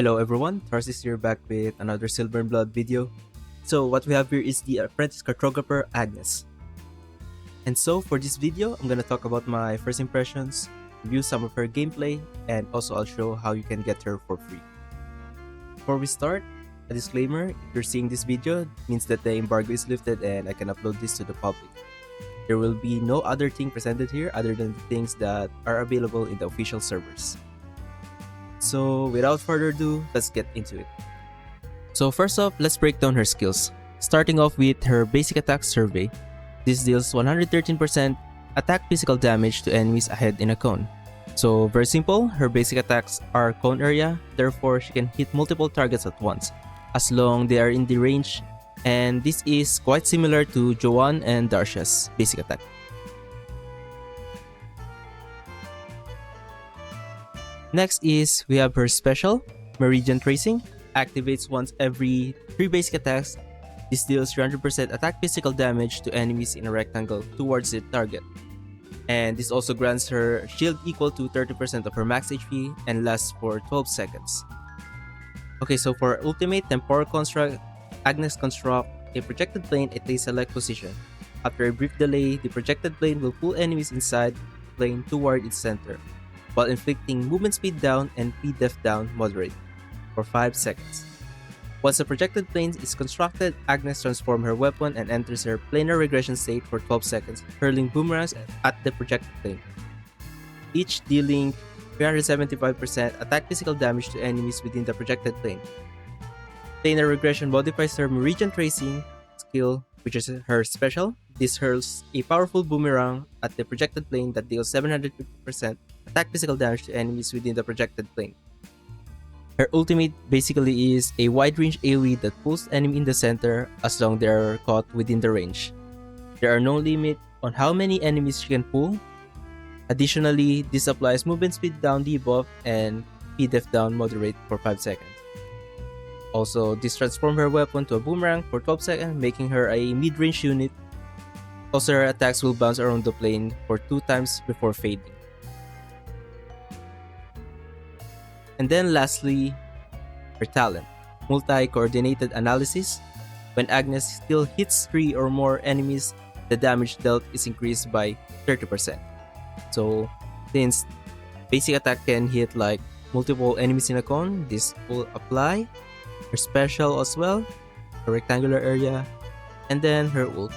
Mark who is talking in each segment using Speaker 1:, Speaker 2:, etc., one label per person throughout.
Speaker 1: Hello everyone, Tarsis here back with another Silverandblood video. So what we have here is the apprentice cartographer Agnes. And so for this video, I'm gonna talk about my first impressions, review some of her gameplay, and also I'll show how you can get her for free. Before we start, a disclaimer, if you're seeing this video, it means that the embargo is lifted and I can upload this to the public. There will be no other thing presented here other than the things that are available in the official servers. So without further ado, let's get into it. So first off, let's break down her skills. Starting off with her basic attack survey. This deals 113% attack physical damage to enemies ahead in a cone. So very simple, her basic attacks are cone area, therefore she can hit multiple targets at once, as long they are in the range, and this is quite similar to Joanne and Darsha's basic attack. Next is we have her special, Meridian Tracing, activates once every 3 basic attacks. This deals 300% attack physical damage to enemies in a rectangle towards the target. And this also grants her shield equal to 30% of her max HP and lasts for 12 seconds. Okay, so for ultimate temporal construct, Agnes construct a projected plane at a select position. After a brief delay, the projected plane will pull enemies inside the plane toward its center, while inflicting movement speed down and P-def down moderate for 5 seconds. Once the projected plane is constructed, Agnes transforms her weapon and enters her planar regression state for 12 seconds, hurling boomerangs at the projected plane, each dealing 375% attack physical damage to enemies within the projected plane. Planar regression modifies her Meridian Tracing skill, which is her special. This hurls a powerful boomerang at the projected plane that deals 750% attack physical damage to enemies within the projected plane. Her ultimate basically is a wide range AoE that pulls enemy in the center as long they are caught within the range. There are no limit on how many enemies she can pull. Additionally, this applies movement speed down debuff and P-def down moderate for 5 seconds. Also, this transforms her weapon to a boomerang for 12 seconds, making her a mid-range unit. Also, her attacks will bounce around the plane for 2 times before fading. And then lastly, her talent, multi-coordinated analysis. When Agnes still hits 3 or more enemies, the damage dealt is increased by 30%. So since basic attack can hit like multiple enemies in a cone, this will apply. Her special as well, her rectangular area, and then her ult,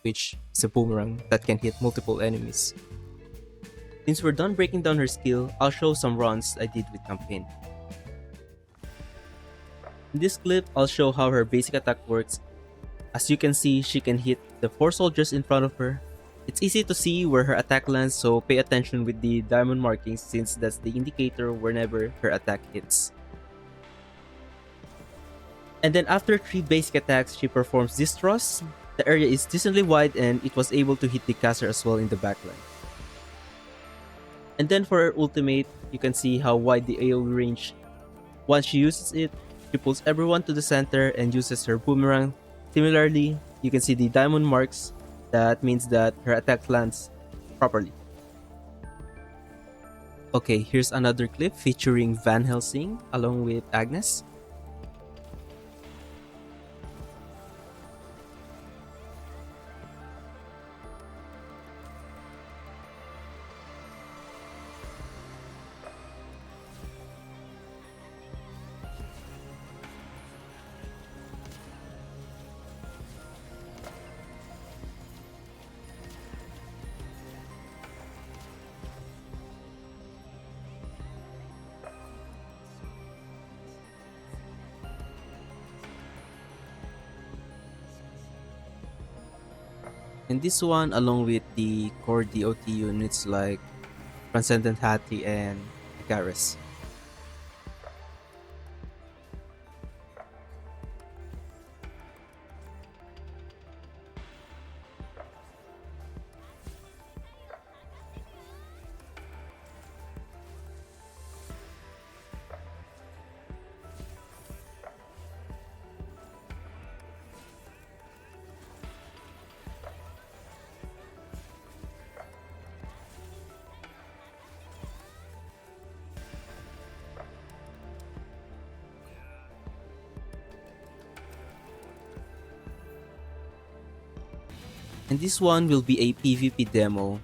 Speaker 1: which is a boomerang that can hit multiple enemies. Since we're done breaking down her skill, I'll show some runs I did with campaign. In this clip, I'll show how her basic attack works. As you can see, she can hit the 4 soldiers in front of her. It's easy to see where her attack lands, so pay attention with the diamond markings since that's the indicator whenever her attack hits. And then after 3 basic attacks, she performs this thrust. The area is decently wide and it was able to hit the caster as well in the backline. And then for her ultimate, you can see how wide the AoE range. Once she uses it, she pulls everyone to the center and uses her boomerang. Similarly, you can see the diamond marks. That means that her attack lands properly. Okay, here's another clip featuring Van Helsing along with Agnes. And this one along with the core DOT units like Transcendent Hattie and Garrus. And this one will be a PvP demo.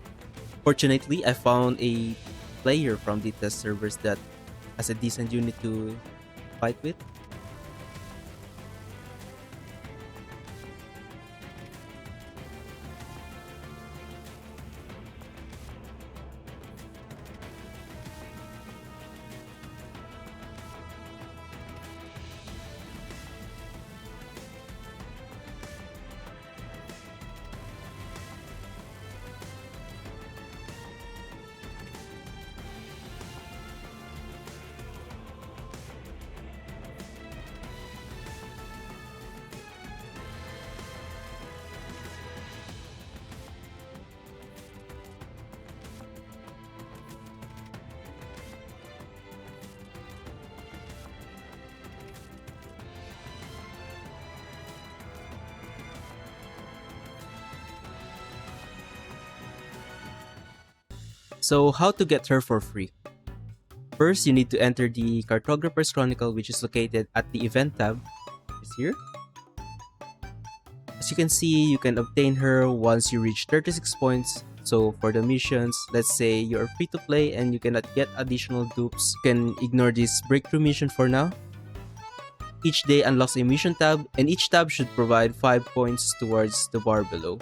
Speaker 1: Fortunately, I found a player from the test servers that has a decent unit to fight with. So how to get her for free? First, you need to enter the Cartographer's Chronicle, which is located at the event tab, which is here. As you can see, you can obtain her once you reach 36 points. So for the missions, let's say you're free to play and you cannot get additional dupes, you can ignore this breakthrough mission for now. Each day unlocks a mission tab, and each tab should provide 5 points towards the bar below.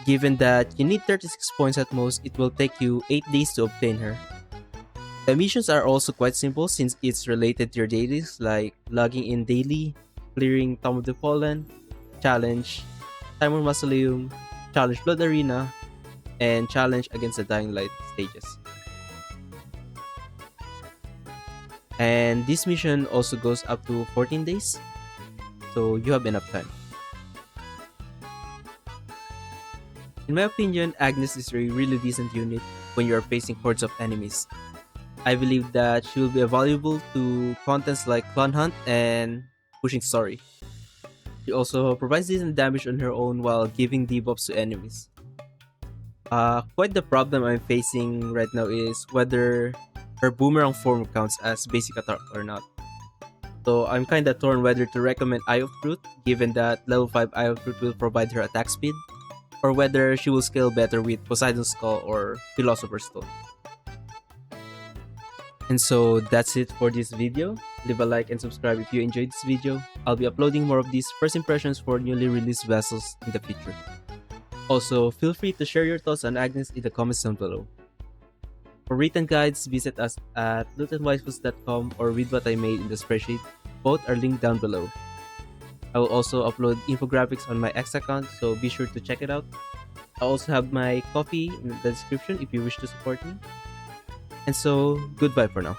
Speaker 1: Given that you need 36 points at most, it will take you 8 days to obtain her. The missions are also quite simple since it's related to your dailies, like logging in daily, clearing Tomb of the Fallen, Challenge, Timer Mausoleum, Challenge Blood Arena, and Challenge Against the Dying Light stages. And this mission also goes up to 14 days, so you have enough time. In my opinion, Agnes is a really decent unit when you are facing hordes of enemies. I believe that she will be valuable to contents like Clan Hunt and Pushing Story. She also provides decent damage on her own while giving debuffs to enemies. Quite the problem I'm facing right now is whether her boomerang form counts as basic attack or not. So I'm kinda torn whether to recommend Eye of Truth, given that level 5 Eye of Truth will provide her attack speed, or whether she will scale better with Poseidon's Skull or Philosopher's Stone. And so that's it for this video. Leave a like and subscribe if you enjoyed this video. I'll be uploading more of these first impressions for newly released vessels in the future. Also, feel free to share your thoughts on Agnes in the comments down below. For written guides, visit us at lootandwaifus.com or read what I made in the spreadsheet. Both are linked down below. I will also upload infographics on my X account, so be sure to check it out. I also have my coffee in the description if you wish to support me. And so, goodbye for now.